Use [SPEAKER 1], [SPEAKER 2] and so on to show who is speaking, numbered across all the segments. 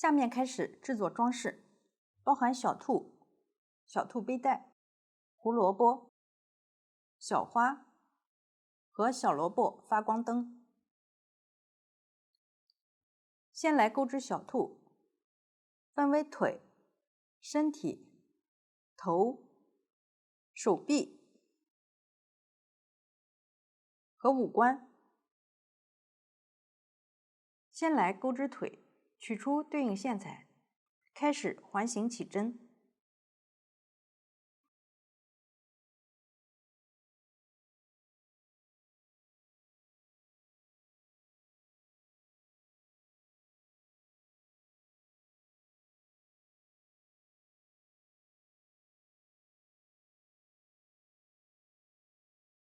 [SPEAKER 1] 下面开始制作装饰，包含小兔、小兔背带、胡萝卜、小花和小萝卜发光灯。先来钩织小兔，分为腿、身体、头、手臂和五官。先来钩织腿，取出对应线材，开始环形起针。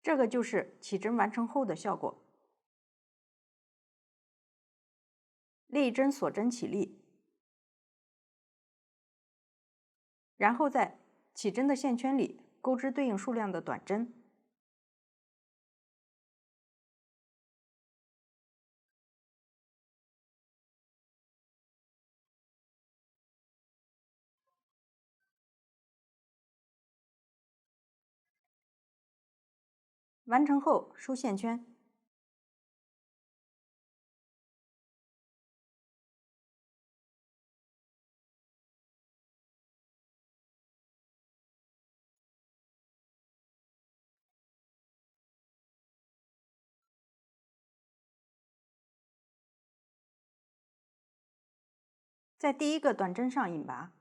[SPEAKER 1] 这个就是起针完成后的效果。立针锁针起立，然后在起针的线圈里钩织对应数量的短针。完成后收线圈。在第一个短针上引拔，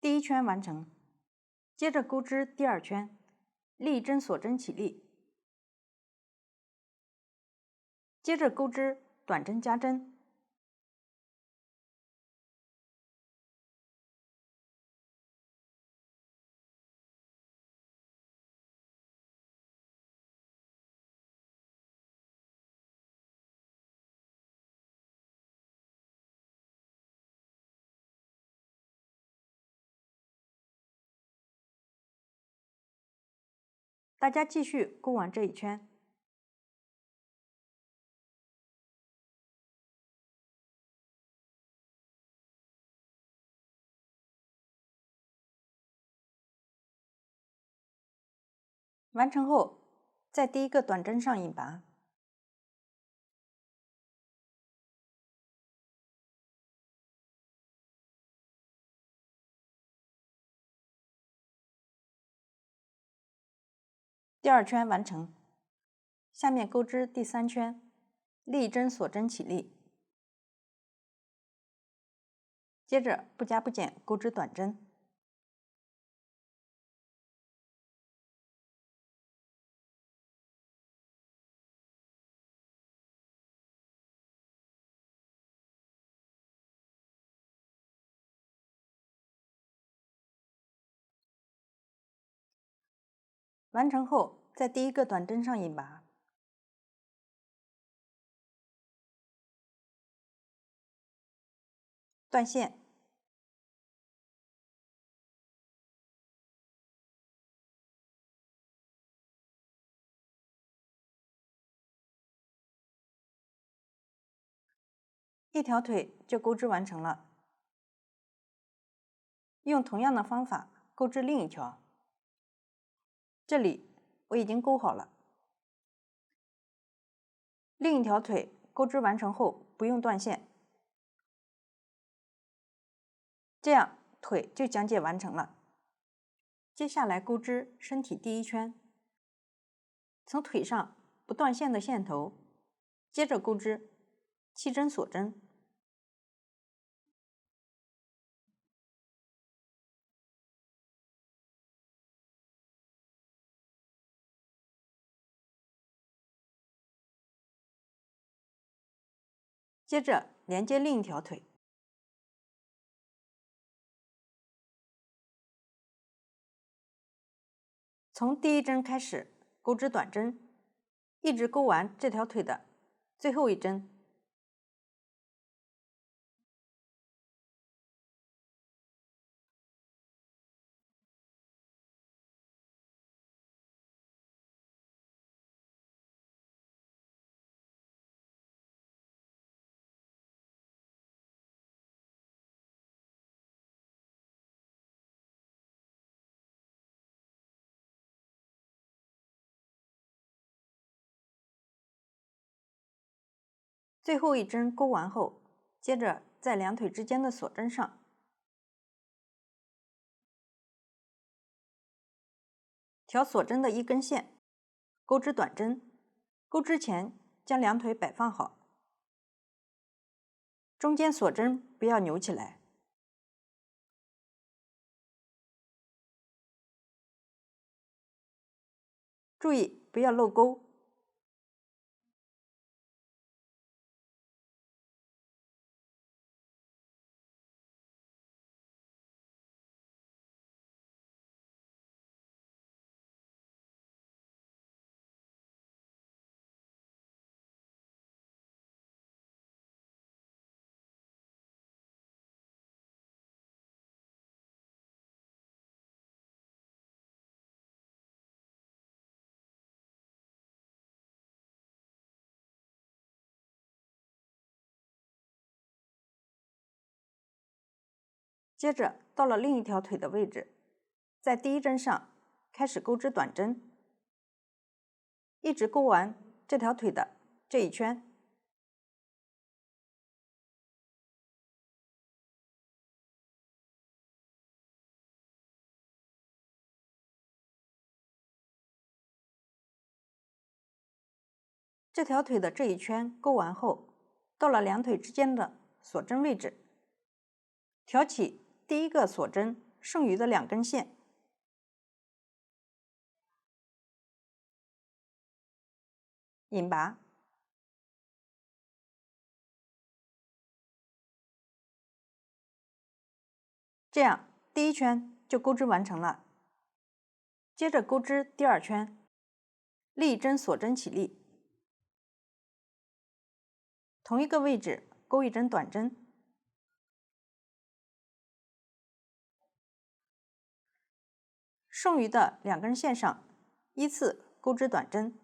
[SPEAKER 1] 第一圈完成。接着钩织第二圈，立针锁针起立，接着钩织短针加针，大家继续钩完这一圈。完成后，在第一个短针上引拔，第二圈完成。下面钩织第三圈，立针锁针起立，接着不加不减钩织短针。完成后，在第一个短针上引拔，断线，一条腿就钩织完成了。用同样的方法钩织另一条，这里我已经钩好了。另一条腿钩织完成后不用断线，这样腿就讲解完成了。接下来钩织身体第一圈，从腿上不断线的线头，接着钩织气针锁针，接着连接另一条腿，从第一针开始钩织短针，一直钩完这条腿的最后一针。最后一针钩完后，接着在两腿之间的锁针上调锁针的一根线，钩织短针。钩织前将两腿摆放好，中间锁针不要扭起来。注意不要漏钩。接着到了另一条腿的位置，在第一针上开始钩织短针，一直钩完这条腿的这一圈。这条腿的这一圈钩完后，到了两腿之间的锁针位置，挑起第一个锁针剩余的两根线，引拔。这样第一圈就钩织完成了。接着钩织第二圈，立针锁针起立，同一个位置钩一针短针，剩余的两根线上依次钩织短针。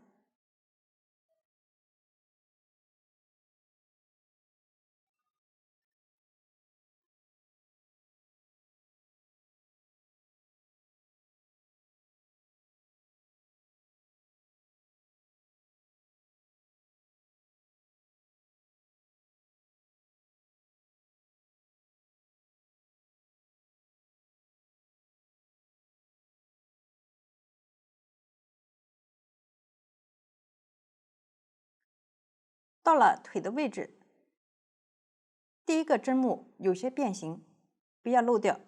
[SPEAKER 1] 到了腿的位置，第一个针目有些变形，不要漏掉。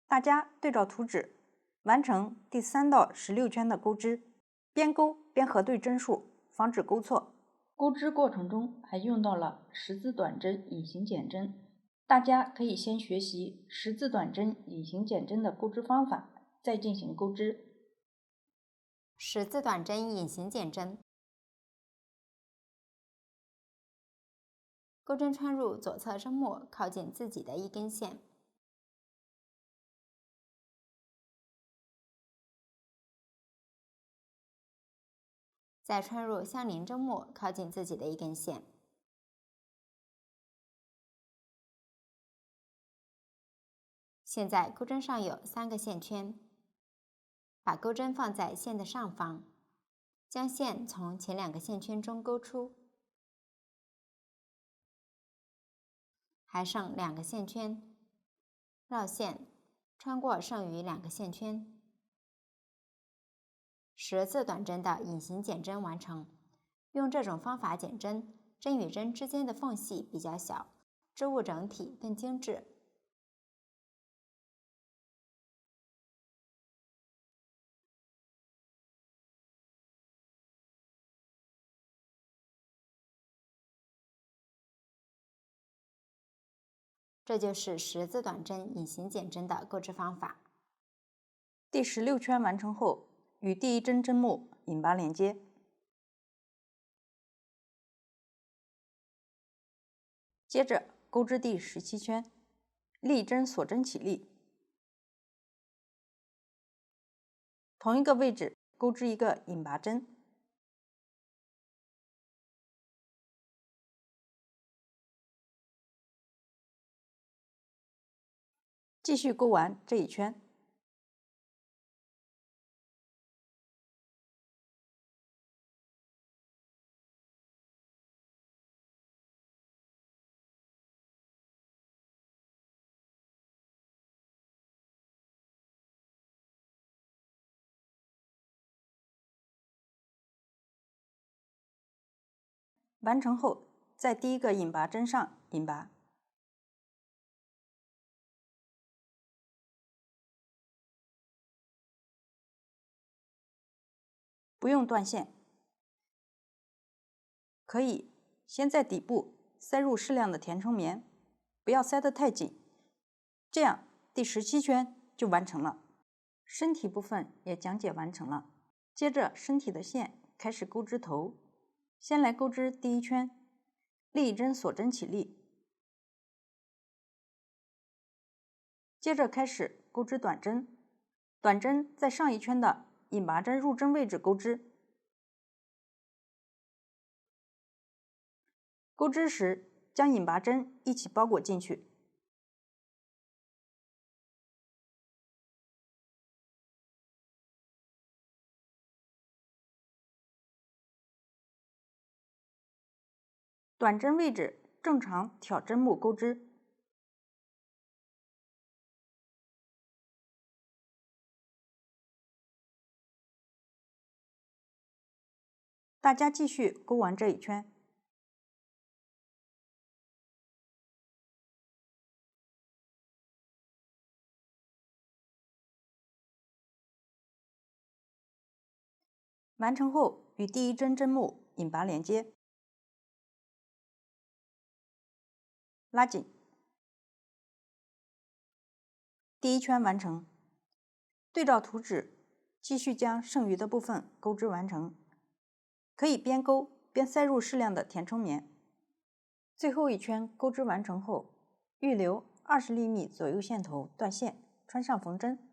[SPEAKER 1] 大家对照图纸，完成第3到16圈的钩织，边钩边核对针数，防止钩错。钩织过程中还用到了十字短针隐形减针，大家可以先学习十字短针隐形减针的钩织方法，再进行钩织。
[SPEAKER 2] 十字短针隐形减针，钩针穿入左侧针末靠近自己的一根线，再穿入相邻针末靠近自己的一根线。现在钩针上有3个线圈，把钩针放在线的上方，将线从前2个线圈中勾出，还剩2个线圈，绕线穿过剩余2个线圈。十字短针的隐形减针完成。用这种方法减针，针与针之间的缝隙比较小，织物整体更精致。这就是十字短针隐形减针的钩织方法。
[SPEAKER 1] 第16圈完成后，与第一针针目引拔连接。接着钩织第17圈，立针锁针起立，同一个位置钩织一个引拔针。继续勾完这一圈。完成后，在第一个引拔针上引拔。不用断线，可以先在底部塞入适量的填充棉，不要塞得太紧，这样第17圈就完成了。身体部分也讲解完成了，接着身体的线开始钩织头，先来钩织第1圈，立一针锁针起立，接着开始钩织短针，短针在上一圈的引拔针入针位置钩织。钩织时，将引拔针一起包裹进去。短针位置正常挑针目钩织。大家继续钩完这一圈。完成后，与第1针针目引拔连接，拉紧。第1圈完成。对照图纸，继续将剩余的部分钩织完成。可以边钩边塞入适量的填充棉。最后一圈钩织完成后，预留20厘米左右线头断线，穿上缝针，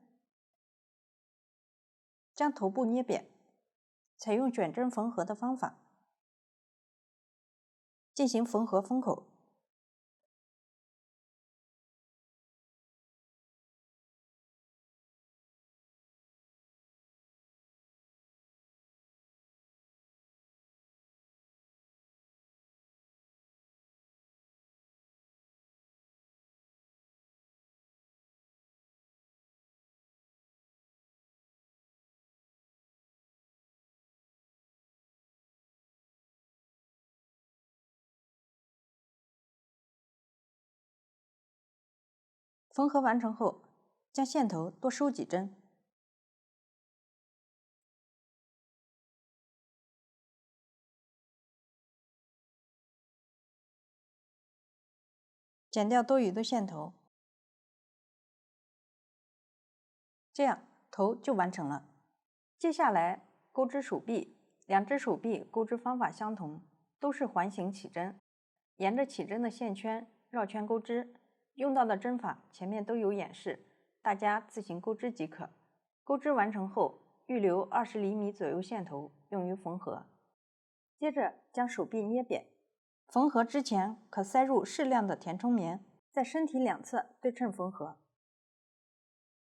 [SPEAKER 1] 将头部捏扁，采用卷针缝合的方法进行缝合封口。缝合完成后，将线头多收几针，剪掉多余的线头，这样头就完成了。接下来钩织手臂，两只手臂钩织方法相同，都是环形起针，沿着起针的线圈绕圈钩织。用到的针法前面都有演示，大家自行钩织即可。钩织完成后，预留20厘米左右线头用于缝合。接着将手臂捏扁，缝合之前可塞入适量的填充棉，在身体两侧对称缝合。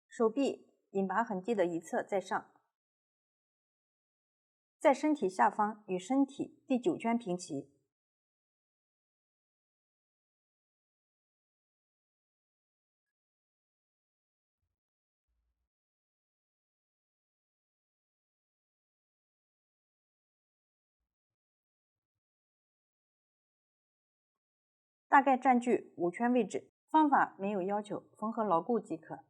[SPEAKER 1] 手臂引拔痕迹的一侧在上，在身体下方与身体第9圈平齐。大概占据5圈位置，方法没有要求，缝合牢固即可。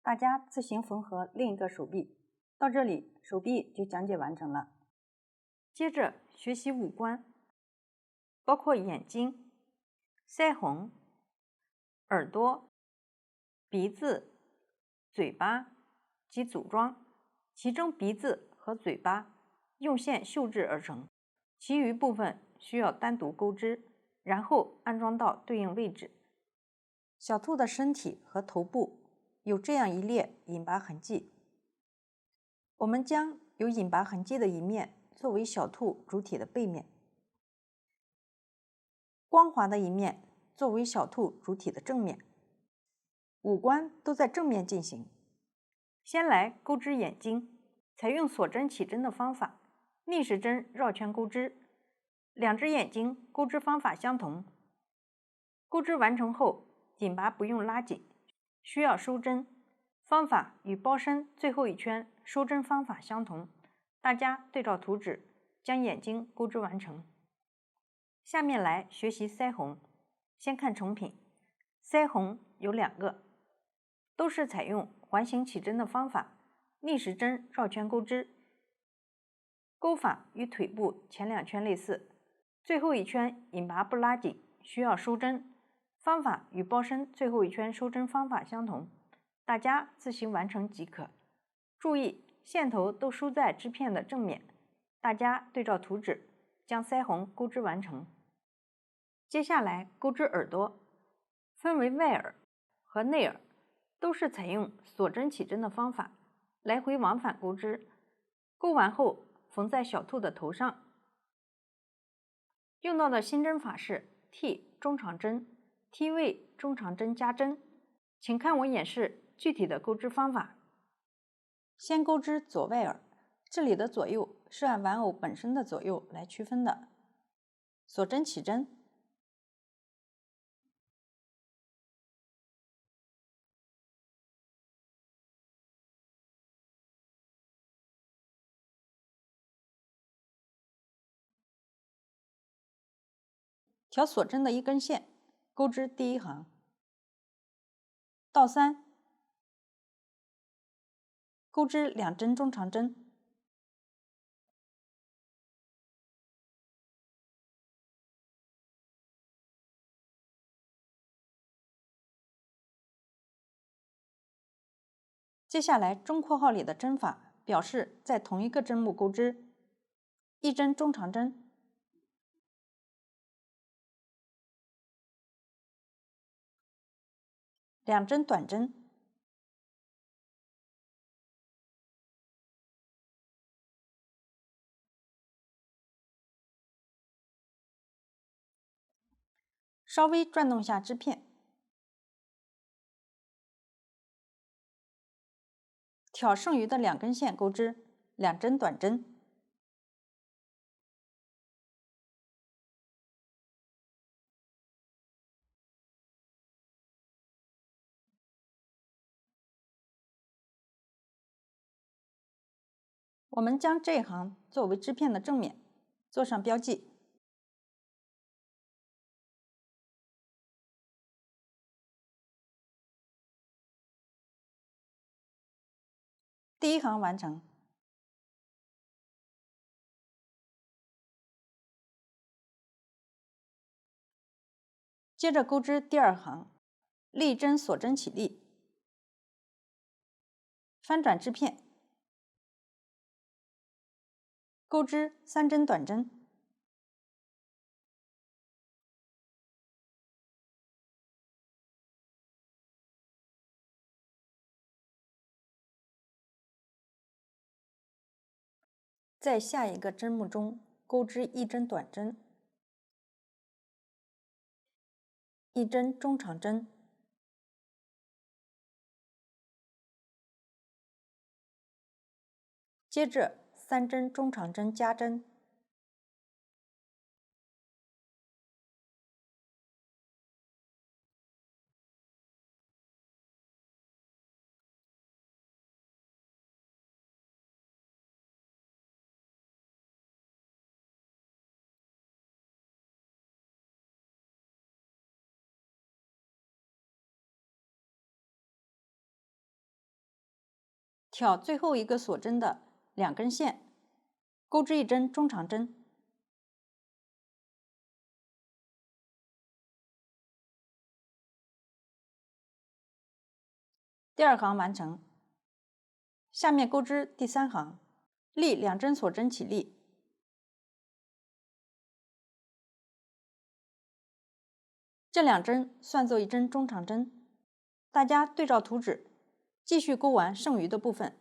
[SPEAKER 1] 大家自行缝合另一个手臂。到这里，手臂就讲解完成了。接着学习五官，包括眼睛、腮红、耳朵、鼻子、嘴巴及组装，其中鼻子和嘴巴用线绣制而成，其余部分需要单独钩织，然后安装到对应位置。小兔的身体和头部有这样一列引拔痕迹，我们将有引拔痕迹的一面作为小兔主体的背面，光滑的一面作为小兔主体的正面。五官都在正面进行。先来钩织眼睛，采用锁针起针的方法，逆时针绕圈钩织，两只眼睛钩织方法相同。钩织完成后，引拔不用拉紧，需要收针，方法与包身最后一圈收针方法相同。大家对照图纸将眼睛钩织完成。下面来学习腮红，先看成品。腮红有2个，都是采用环形起针的方法，逆时针绕圈钩织。钩法与腿部前2圈类似，最后一圈引拔不拉紧，需要收针，方法与包身最后一圈收针方法相同，大家自行完成即可。注意线头都梳在织片的正面，大家对照图纸将腮红钩织完成。接下来钩织耳朵，分为外耳和内耳，都是采用锁针起针的方法，来回往返钩织。钩完后缝在小兔的头上。用到的新针法是 T 中长针、T 位中长针加针，请看我演示具体的钩织方法。先钩织左外耳，这里的左右是按玩偶本身的左右来区分的。锁针起针，调锁针的一根线，钩织第1行，倒3，钩织2针中长针，接下来中括号里的针法表示在同一个针目钩织1针中长针，2针短针，稍微转动下织片，挑剩余的2根线钩织2针短针，我们将这一行作为织片的正面，做上标记。第1行完成。接着钩织第2行，立针锁针起立，翻转织片，钩织3针短针，在下一个针目中钩织1针短针，1针中长针，接着3针中长针加针，挑最后一个锁针的2根线，钩织1针中长针。第2行完成。下面钩织第3行，立2针锁针起立，这2针算作1针中长针。大家对照图纸，继续钩完剩余的部分。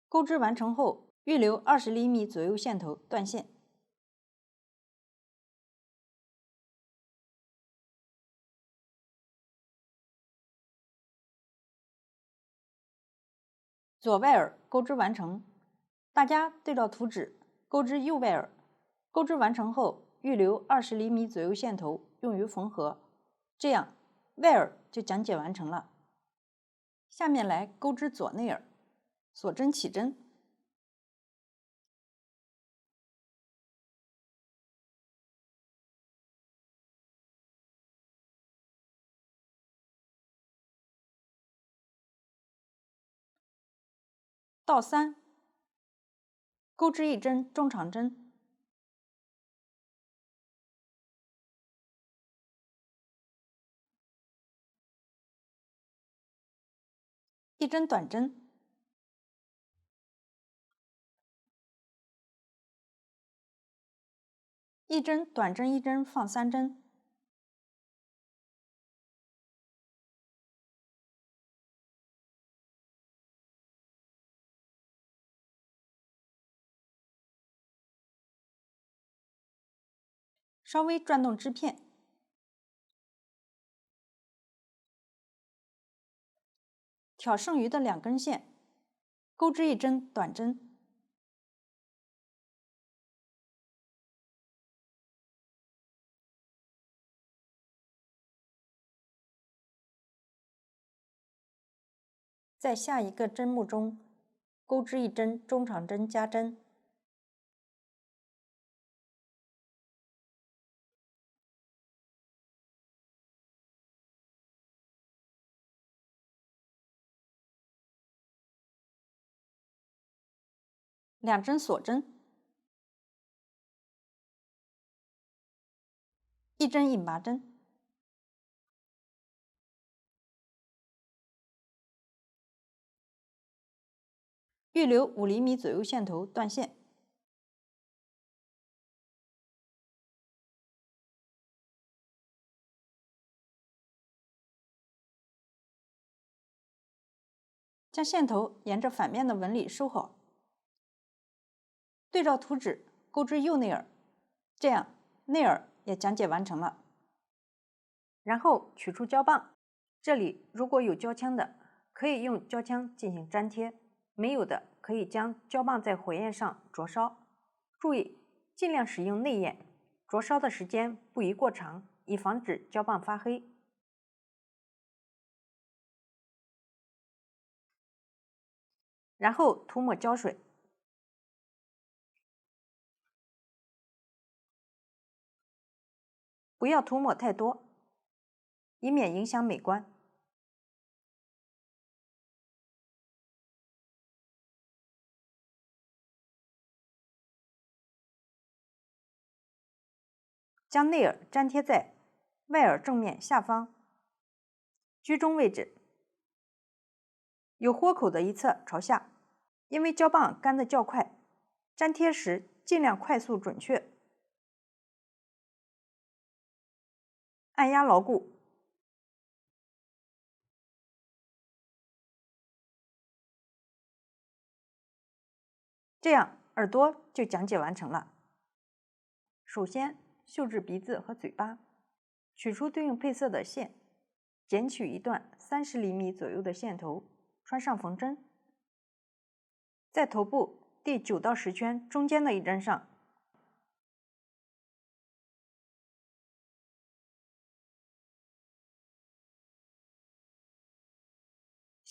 [SPEAKER 1] 钩织完成后，预留20厘米左右线头断线。左外耳钩织完成，大家对照图纸钩织右外耳。钩织完成后，预留20厘米左右线头用于缝合，这样外耳就讲解完成了。下面来钩织左内耳，锁针起针。倒3，钩织1针中长针，1针短针，一针短针1针放3针，稍微转动织片，挑剩余的2根线，钩织1针短针，在下一个针目中钩织1针中长针加针。2针锁针，1针引拔针，预留5厘米左右线头断线。将线头沿着反面的纹理收好，对照图纸钩织右内耳，这样内耳也讲解完成了。然后取出胶棒，这里如果有胶枪的，可以用胶枪进行粘贴，没有的可以将胶棒在火焰上灼烧。注意，尽量使用内焰，灼烧的时间不宜过长，以防止胶棒发黑。然后涂抹胶水，不要涂抹太多，以免影响美观。将内耳粘贴在外耳正面下方居中位置，有豁口的一侧朝下。因为胶棒干得较快，粘贴时尽量快速准确，按压牢固。这样耳朵就讲解完成了。首先绣制鼻子和嘴巴，取出对应配色的线，剪取一段30厘米左右的线头，穿上缝针，在头部第9到10圈中间的一针上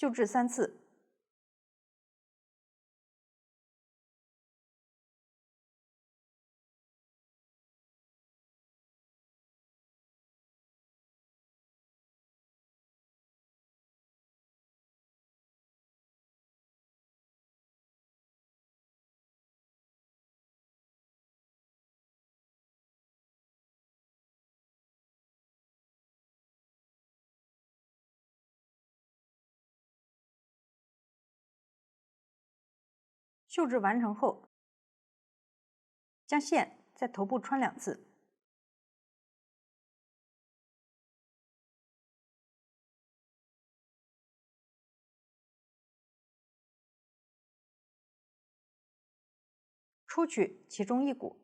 [SPEAKER 1] 绣制3次。绣制完成后，将线在头部穿2次，出取其中1股，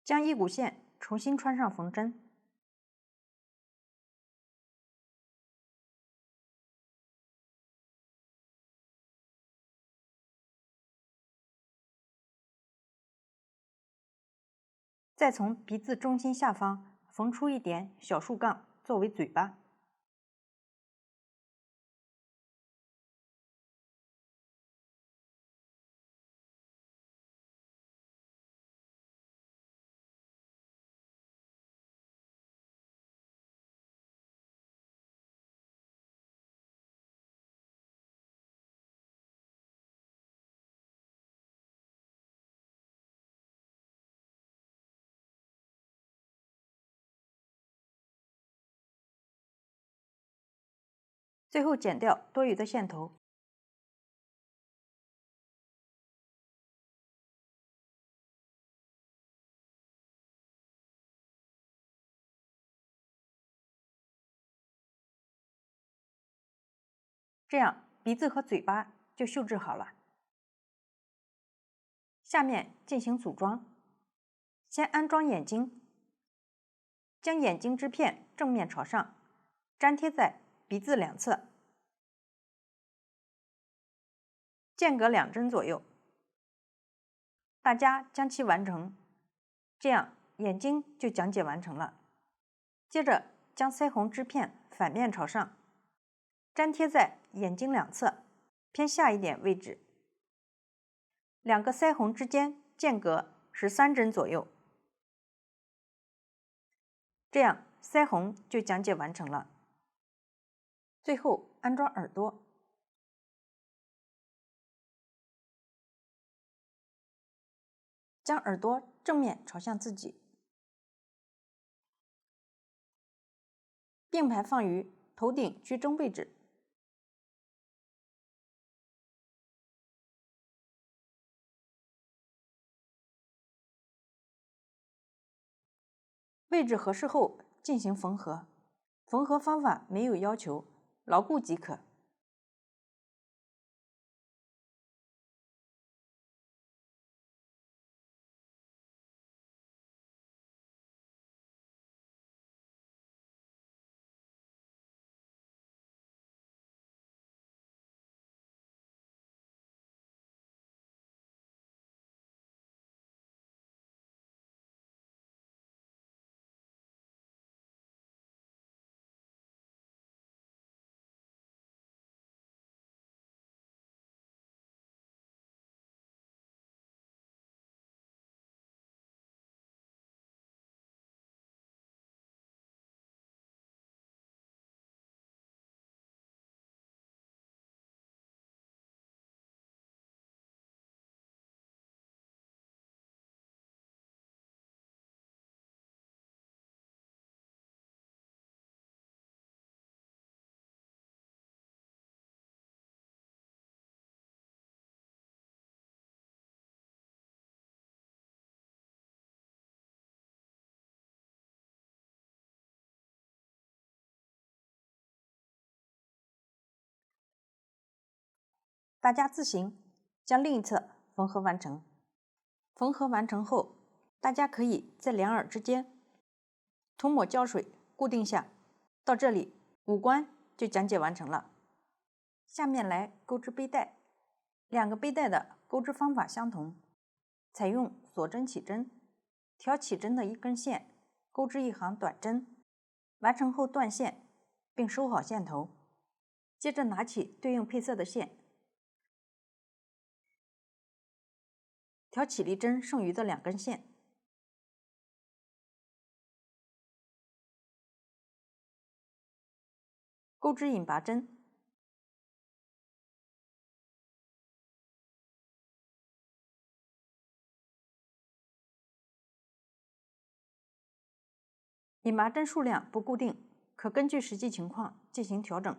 [SPEAKER 1] 将1股线重新穿上缝针，再从鼻子中心下方缝出1点小竖杠作为嘴巴。最后剪掉多余的线头。这样鼻子和嘴巴就绣制好了。下面进行组装，先安装眼睛，将眼睛织片正面朝上，粘贴在鼻子两侧，间隔2针左右。大家将其完成，这样眼睛就讲解完成了。接着将腮红织片反面朝上，粘贴在眼睛两侧偏下一点位置，2个腮红之间间隔13针左右。这样腮红就讲解完成了。最后安装耳朵，将耳朵正面朝向自己，并排放于头顶居中位置。位置合适后进行缝合，缝合方法没有要求，牢固即可。大家自行将另一侧缝合完成。缝合完成后，大家可以在2耳之间涂抹胶水固定下，到这里五官就讲解完成了。下面来钩织背带，两个背带的钩织方法相同，采用锁针起针，调起针的一根线，钩织一行短针，完成后断线并收好线头，接着拿起对应配色的线，调起立针剩余的两根线，钩织引拔针，引拔针数量不固定，可根据实际情况进行调整。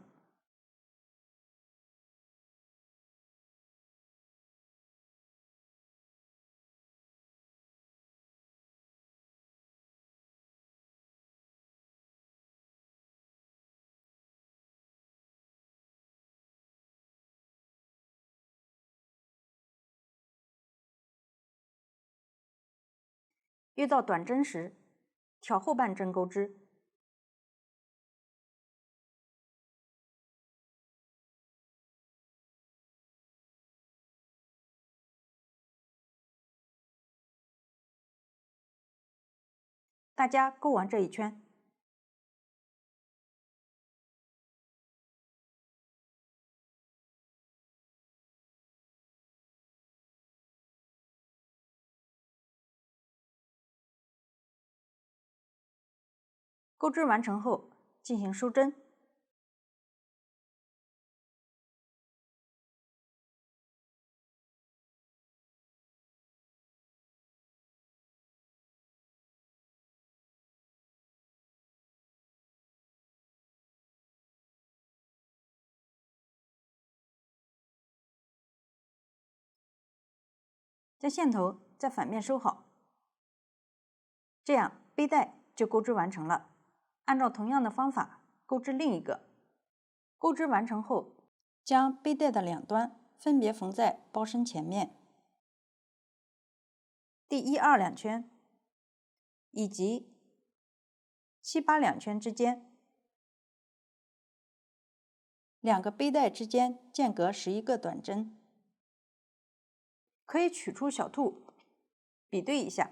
[SPEAKER 1] 遇到短针时，挑后半针钩织。大家钩完这一圈，钩织完成后进行收针。将线头在反面收好，这样背带就钩织完成了。按照同样的方法钩织另一个。钩织完成后，将背带的两端分别缝在包身前面第1、2两圈以及7、8两圈之间，两个背带之间间隔11个短针。可以取出小兔比对一下。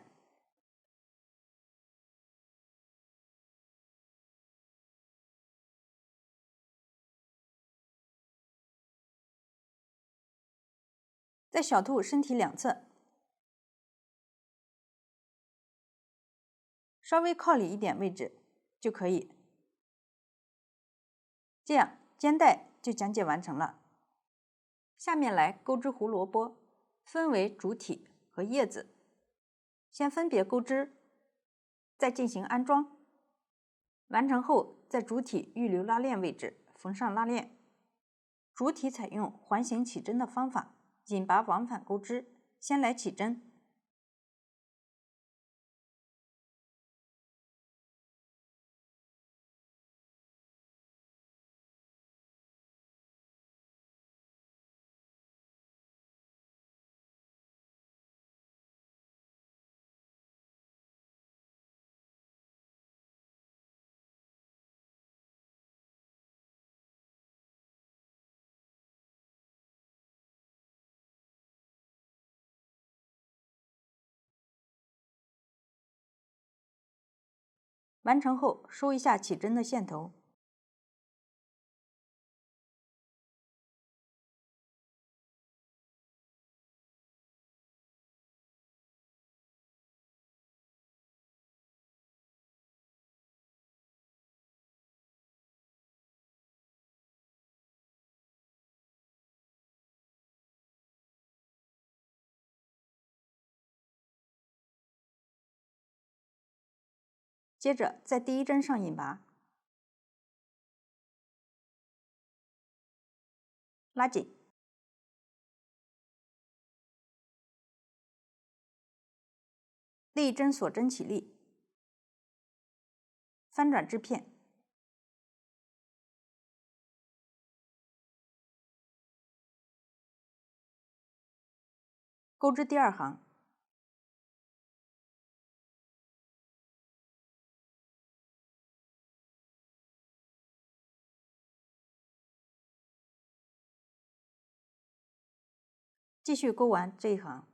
[SPEAKER 1] 在小兔身体两侧稍微靠里一点位置就可以。这样肩带就讲解完成了。下面来钩织胡萝卜，分为主体和叶子。先分别钩织，再进行安装。完成后，在主体预留拉链位置缝上拉链。主体采用环形起针的方法，引拔往返钩织。先来起针，完成后收一下起针的线头。接着在第一针上引拔，拉紧，另一针锁针起立，翻转织片，钩织第二行，继续勾完这一行。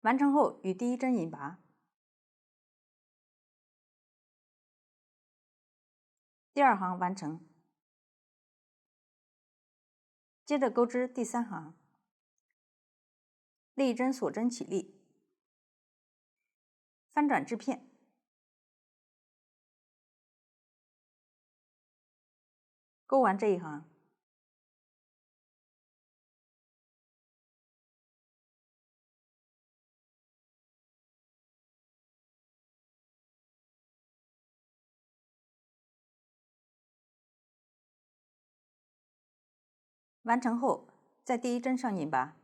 [SPEAKER 1] 完成后与第一针引拔，第二行完成，接着钩织第三行，立一针锁针起立，翻转织片，钩完这一行。完成后，在第一针上引拔，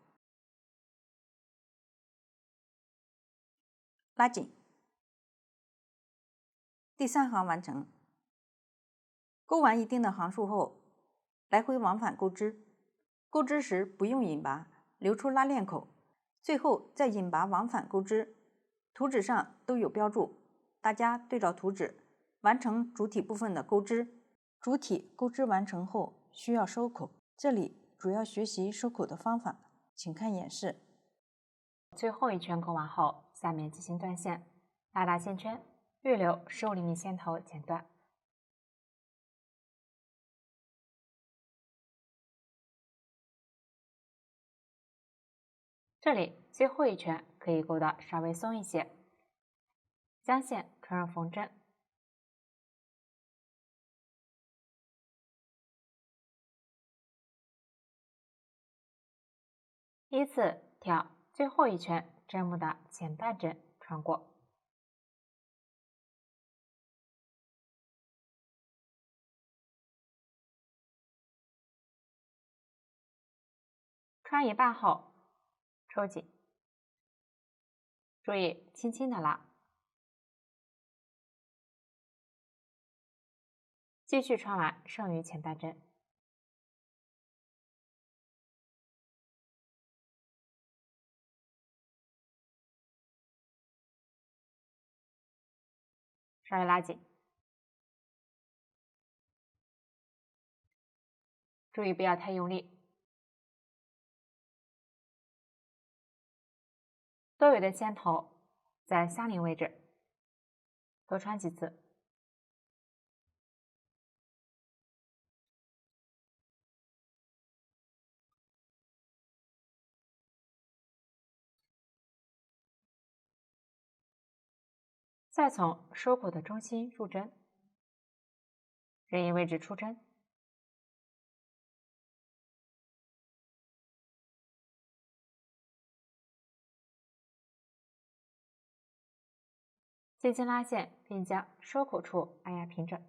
[SPEAKER 1] 拉紧，第三行完成。钩完一定的行数后，来回往返钩织。钩织时不用引拔，留出拉链口，最后再引拔往返钩织。图纸上都有标注，大家对照图纸完成主体部分的钩织。主体钩织完成后需要收口，这里主要学习收口的方法，请看演示。
[SPEAKER 3] 最后一圈钩完后，下面进行断线，拉大线圈，预留15厘米线头剪断。这里最后一圈可以钩得稍微松一些，将线穿入缝针，依次挑最后一圈针目的前半针穿过，穿一半后抽紧，注意轻轻的拉，继续穿完剩余前半针。稍微拉紧，注意不要太用力。多余的线头在相邻位置多穿几次。再从收口的中心入针，任意位置出针。轻轻拉线，并将收口处按压平整。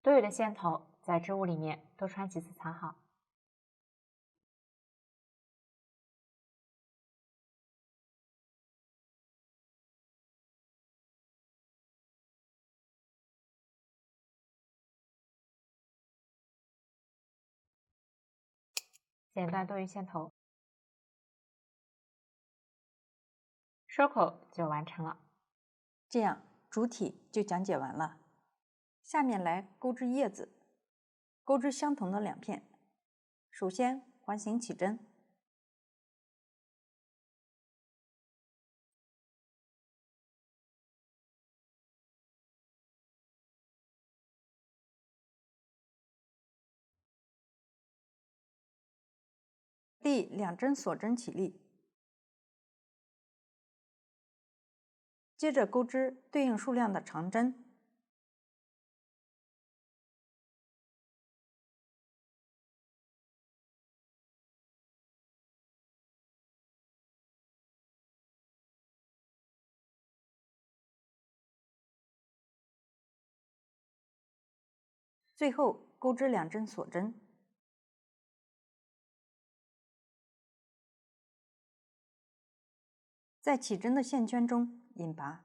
[SPEAKER 3] 多余的线头在织物里面多穿几次藏好。剪断多余线头，收口就完成了。
[SPEAKER 1] 这样主体就讲解完了。下面来钩织叶子，钩织相同的两片。首先环形起针，立2针锁针起立，接着钩织对应数量的长针，最后钩织2针锁针。在起针的线圈中引拔，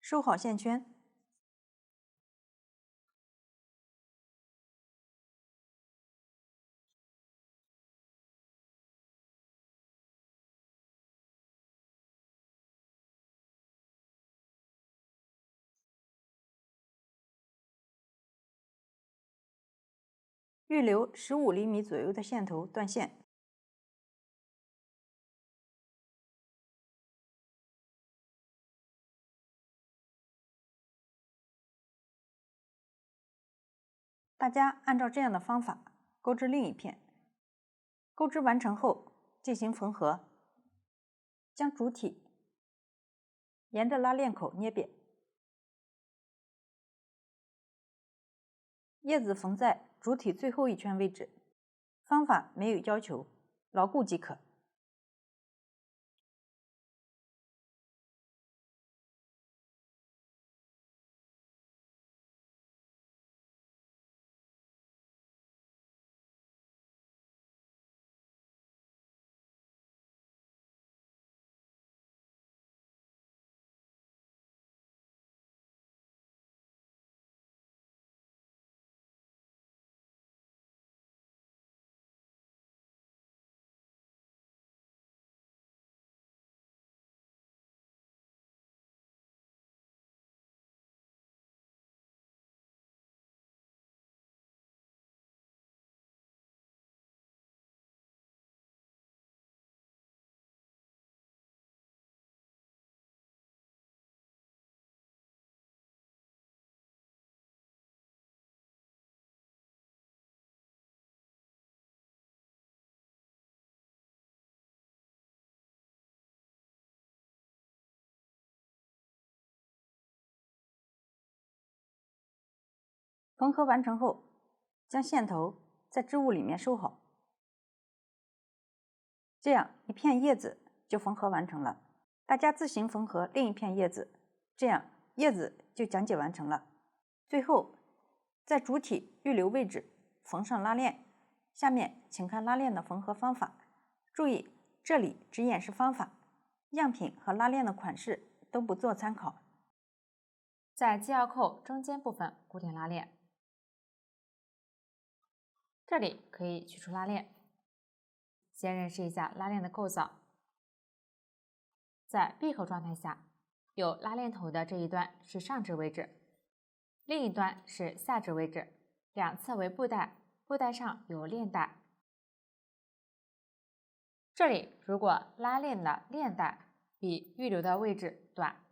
[SPEAKER 1] 收好线圈。预留15厘米左右的线头断线。大家按照这样的方法钩织另一片。钩织完成后进行缝合，将主体沿着拉链口捏扁，叶子缝在主体最后一圈位置。方法没有要求，牢固即可。缝合完成后，将线头在织物里面收好，这样一片叶子就缝合完成了。大家自行缝合另一片叶子，这样叶子就讲解完成了。最后，在主体预留位置缝上拉链。下面请看拉链的缝合方法。注意，这里只演示方法，样品和拉链的款式都不做参考。
[SPEAKER 3] 在系腰扣中间部分固定拉链。这里可以取出拉链。先认识一下拉链的构造。在闭合状态下，有拉链头的这一端是上置位置，另一端是下置位置，两侧为布带，布带上有链带。这里如果拉链的链带比预留的位置短，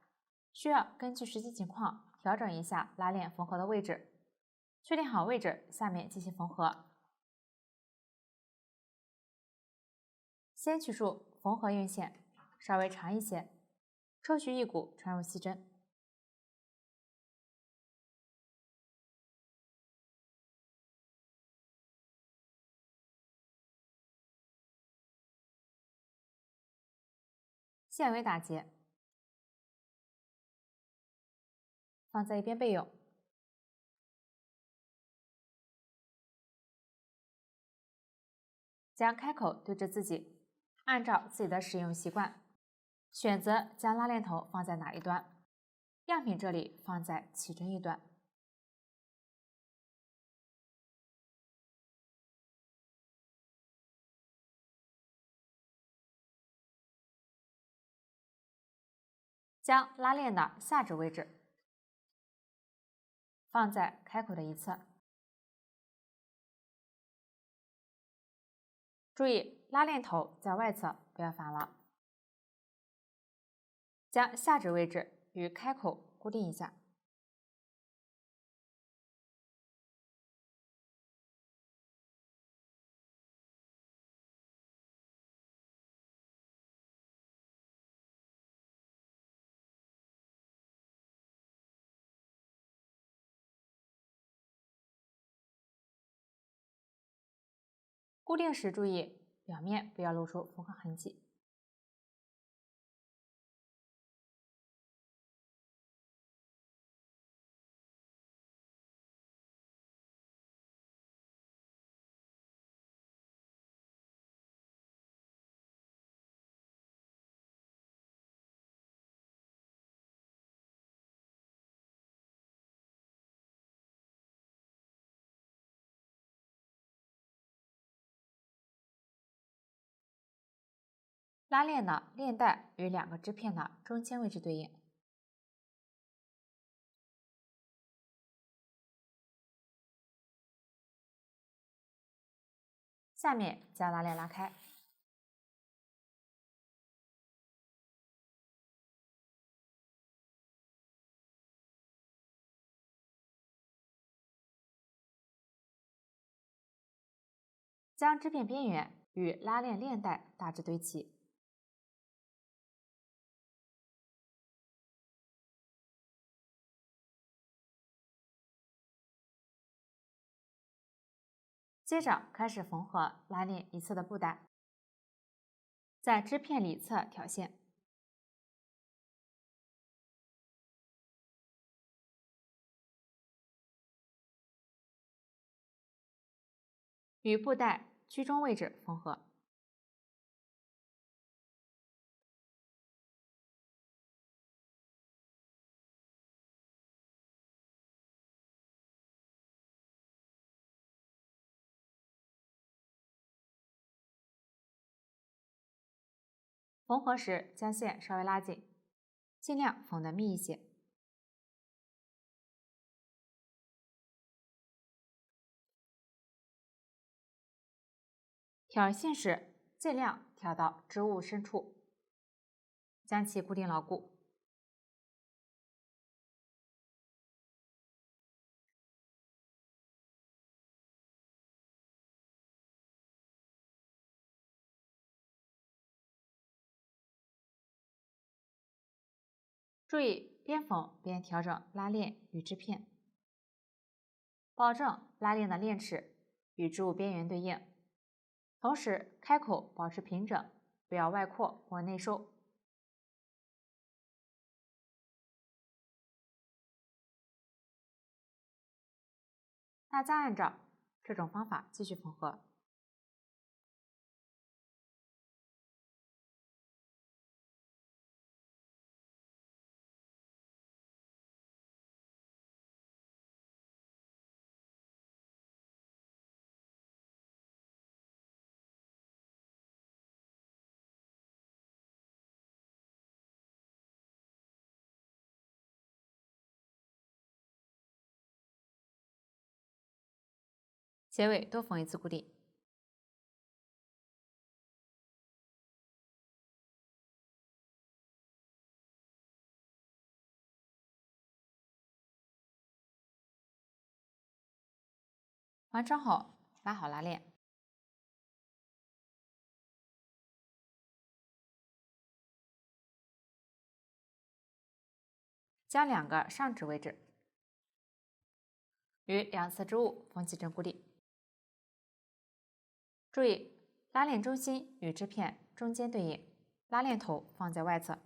[SPEAKER 3] 需要根据实际情况调整一下拉链缝合的位置。确定好位置，下面进行缝合。先取出缝合运线，稍微长一些，抽取一股穿入细针。线尾打结，放在一边备用。将开口对着自己，按照自己的使用习惯，选择将拉链头放在哪一端。样品这里放在起针一端。将拉链的下置位置放在开口的一侧。注意拉链头在外侧，不要反了。将下置位置与开口固定一下。固定时注意表面不要露出缝合痕迹。拉链的链带与2个织片的中间位置对应。下面将拉链拉开，将织片边缘与拉链链带大致对齐。接着开始缝合拉链一侧的布带，在织片里侧挑线，与布带居中位置缝合。缝合时将线稍微拉紧，尽量缝得密一些。挑线时尽量挑到织物深处，将其固定牢固。注意边缝边调整拉链与织片，保证拉链的链齿与织物边缘对应，同时开口保持平整，不要外扩或内收。大家按照这种方法继续缝合。结尾多缝一次固定。完成后，拉好拉链，将2个上指位置与2侧织物缝起整固定。注意，拉链中心与织片中间对应，拉链头放在外侧。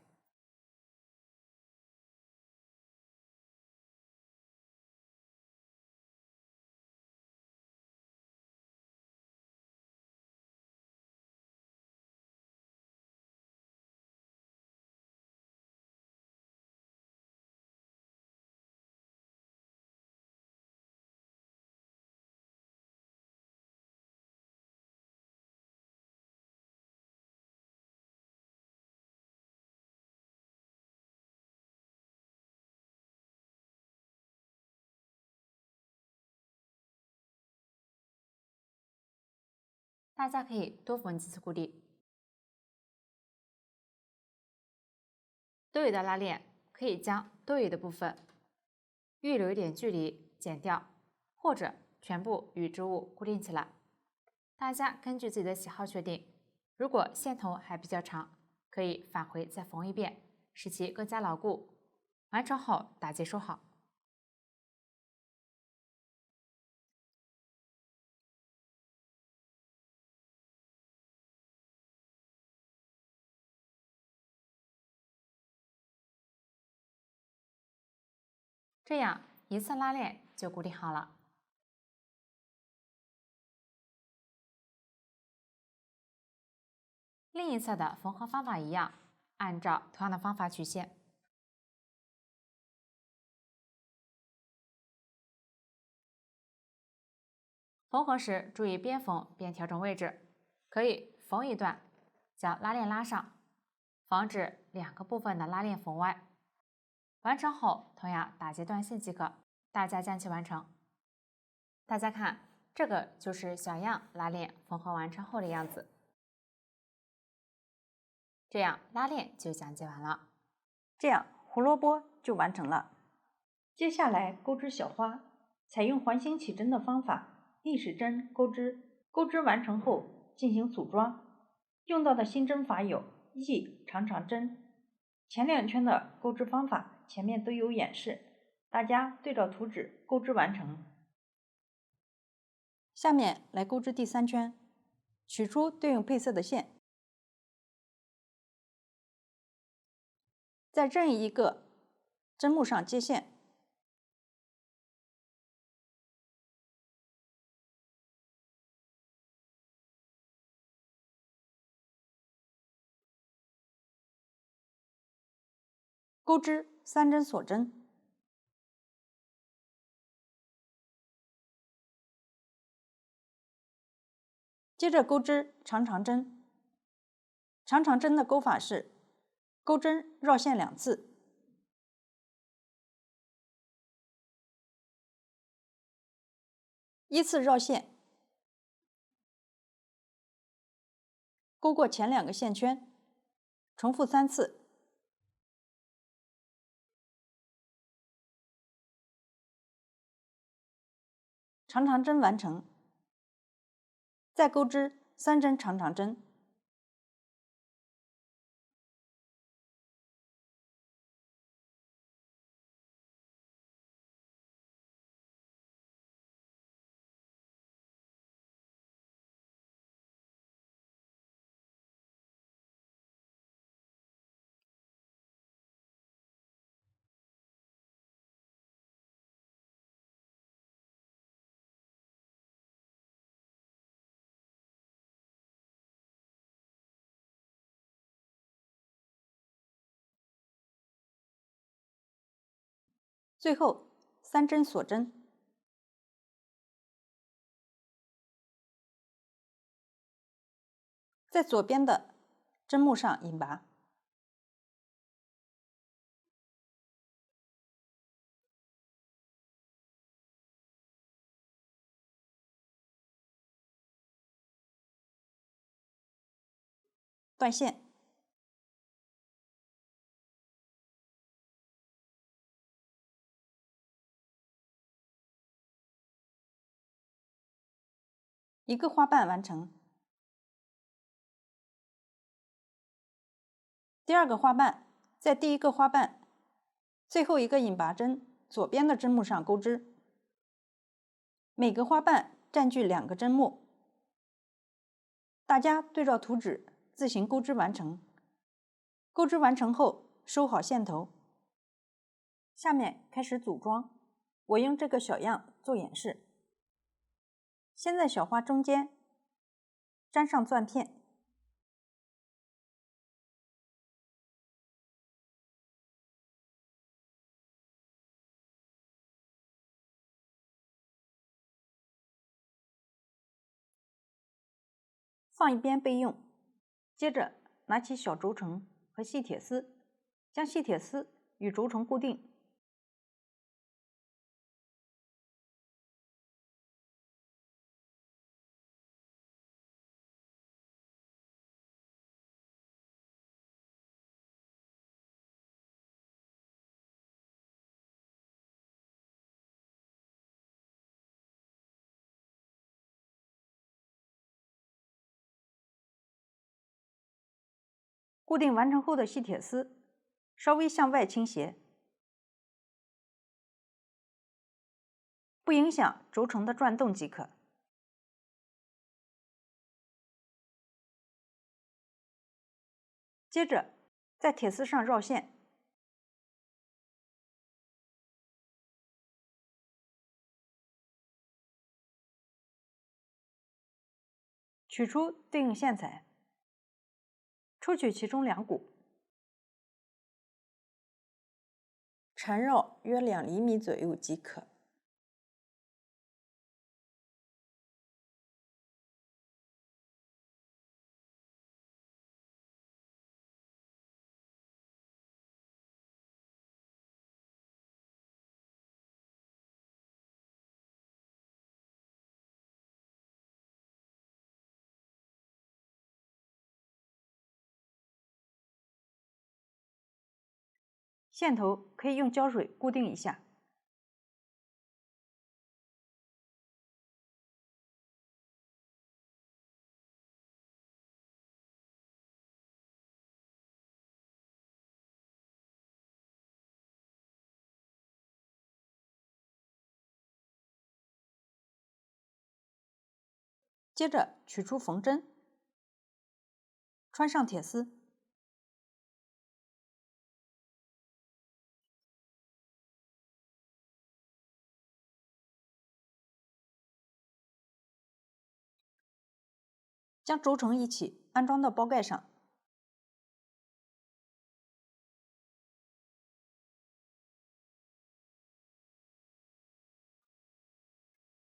[SPEAKER 3] 大家可以多缝几次固定。多余的拉链可以将多余的部分预留一点距离剪掉，或者全部与织物固定起来。大家根据自己的喜好确定。如果线头还比较长，可以返回再缝一遍，使其更加牢固。完成后打结收好。这样一侧拉链就固定好了。另一侧的缝合方法一样，按照同样的方法取线。缝合时注意边缝边调整位置，可以缝一段，将拉链拉上，防止两个部分的拉链缝歪。完成后，同样打结断线即可，大家将其完成。大家看，这个就是小样拉链缝合完成后的样子。这样拉链就讲解完了。
[SPEAKER 1] 这样胡萝卜就完成了。接下来钩织小花，采用环形起针的方法，逆时针钩织，钩织完成后进行组装。用到的新针法有一长长针。前两圈的钩织方法前面都有演示，大家对照图纸钩织完成。下面来钩织第3圈，取出对应配色的线，在任意一个针目上接线，钩织3针锁针，接着钩织长长针。长长针的钩法是钩针绕线2次，依次绕线，钩过前2个线圈，重复3次。长长针完成，再钩织3针长长针。最后3针锁针，在左边的针目上引拔，断线，一个花瓣完成。第2个花瓣在第1个花瓣最后一个引拔针左边的针目上钩织，每个花瓣占据2个针目，大家对照图纸自行钩织完成。钩织完成后收好线头。下面开始组装，我用这个小样做演示。先在小花中间粘上钻片，放一边备用。接着拿起小轴承和细铁丝，将细铁丝与轴承固定。固定完成后的细铁丝稍微向外倾斜，不影响轴承的转动即可。接着在铁丝上绕线，取出对应线材，抽取其中2股，缠绕约2厘米左右即可。线头可以用胶水固定一下。接着取出缝针，穿上铁丝，将轴承一起安装到包盖上。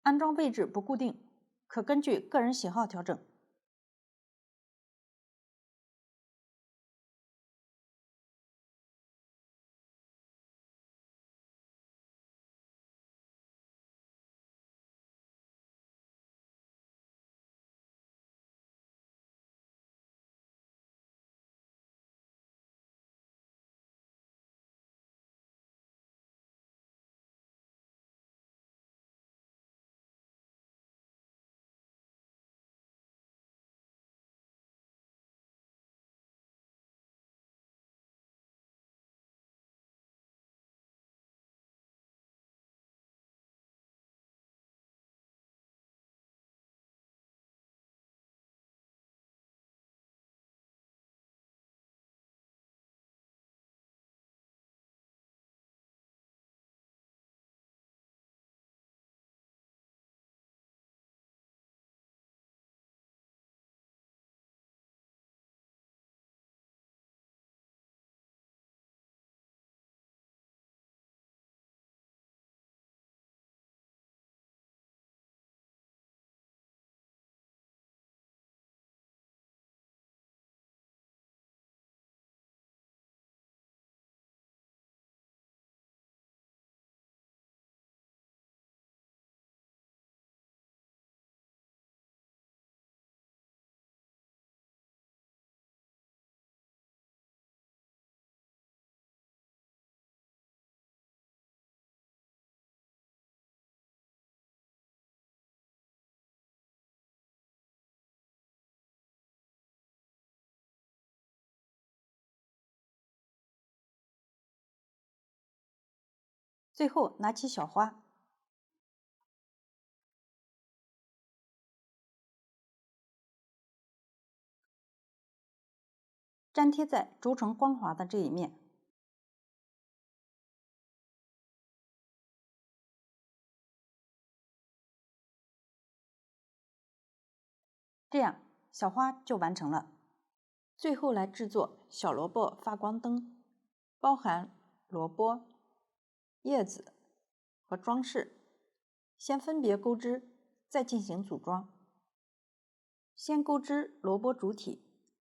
[SPEAKER 1] 安装位置不固定，可根据个人喜好调整。最后拿起小花，粘贴在轴承光滑的这一面。这样小花就完成了。最后来制作小萝卜发光灯，包含萝卜、叶子和装饰。先分别钩织，再进行组装。先钩织萝卜主体，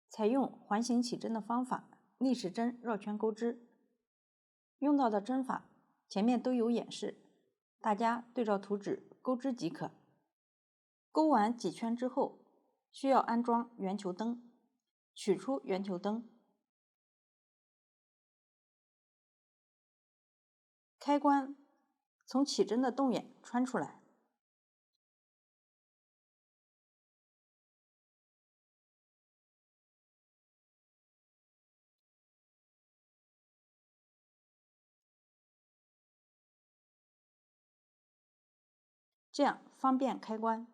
[SPEAKER 1] 采用环形起针的方法，逆时针绕圈钩织。用到的针法前面都有演示，大家对照图纸钩织即可。钩完几圈之后，需要安装圆球灯，取出圆球灯，开关从起针的洞眼穿出来，这样方便开关。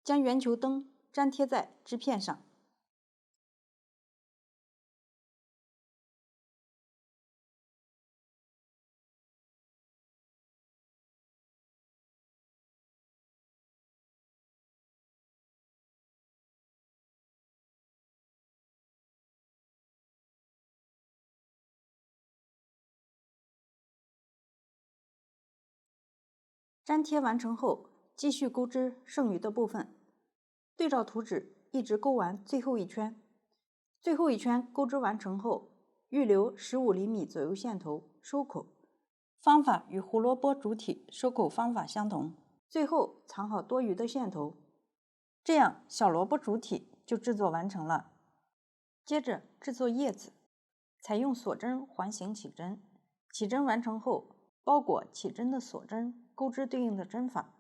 [SPEAKER 1] 将圆球灯粘贴在织片上，粘贴完成后，继续钩织剩余的部分。对照图纸一直钩完最后一圈。最后一圈钩织完成后，预留15厘米左右线头收口，方法与胡萝卜主体收口方法相同。最后藏好多余的线头，这样小萝卜主体就制作完成了。接着制作叶子，采用锁针环形起针。起针完成后，包裹起针的锁针，钩织对应的针法。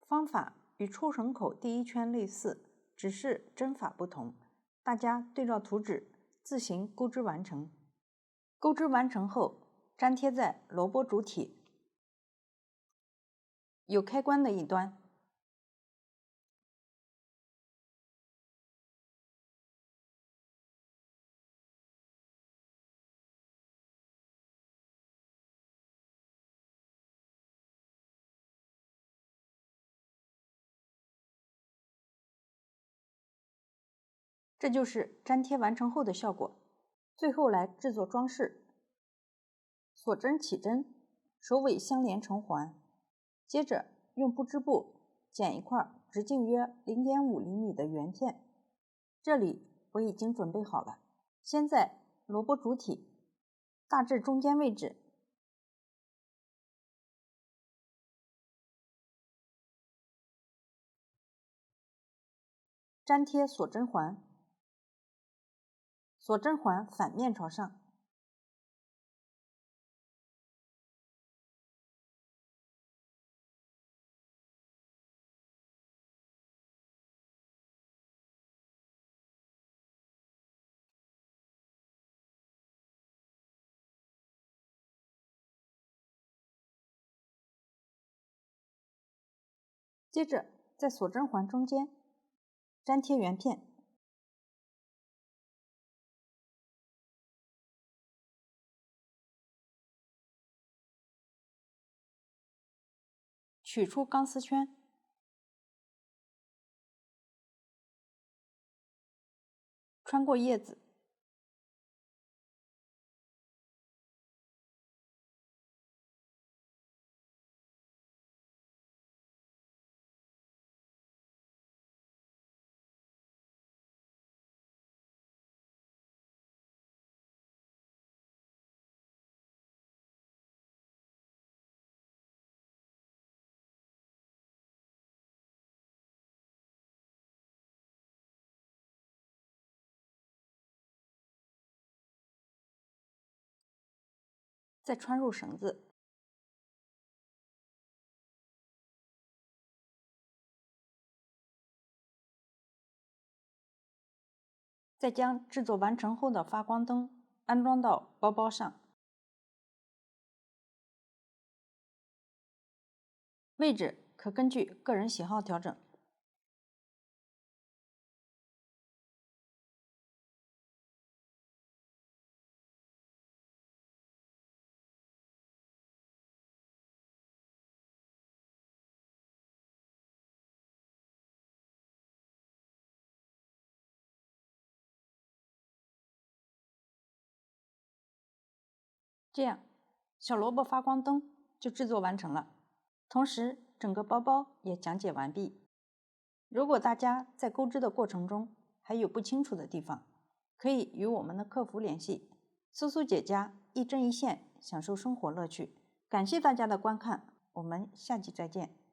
[SPEAKER 1] 方法与出绳口第一圈类似，只是针法不同。大家对照图纸自行钩织完成。钩织完成后，粘贴在萝卜主体有开关的一端。这就是粘贴完成后的效果。最后来制作装饰。锁针起针，首尾相连成环，接着用不织布剪一块直径约 0.5厘米的圆片。这里我已经准备好了，先在萝卜主体大致中间位置粘贴锁针环，锁针环反面朝上。接着在锁针环中间粘贴圆片，取出钢丝圈，穿过叶子，再穿入绳子。再将制作完成后的发光灯安装到包包上，位置可根据个人喜好调整。这样，小萝卜发光灯就制作完成了。同时，整个包包也讲解完毕。如果大家在钩织的过程中还有不清楚的地方，可以与我们的客服联系。苏苏姐家一针一线，享受生活乐趣。感谢大家的观看，我们下集再见。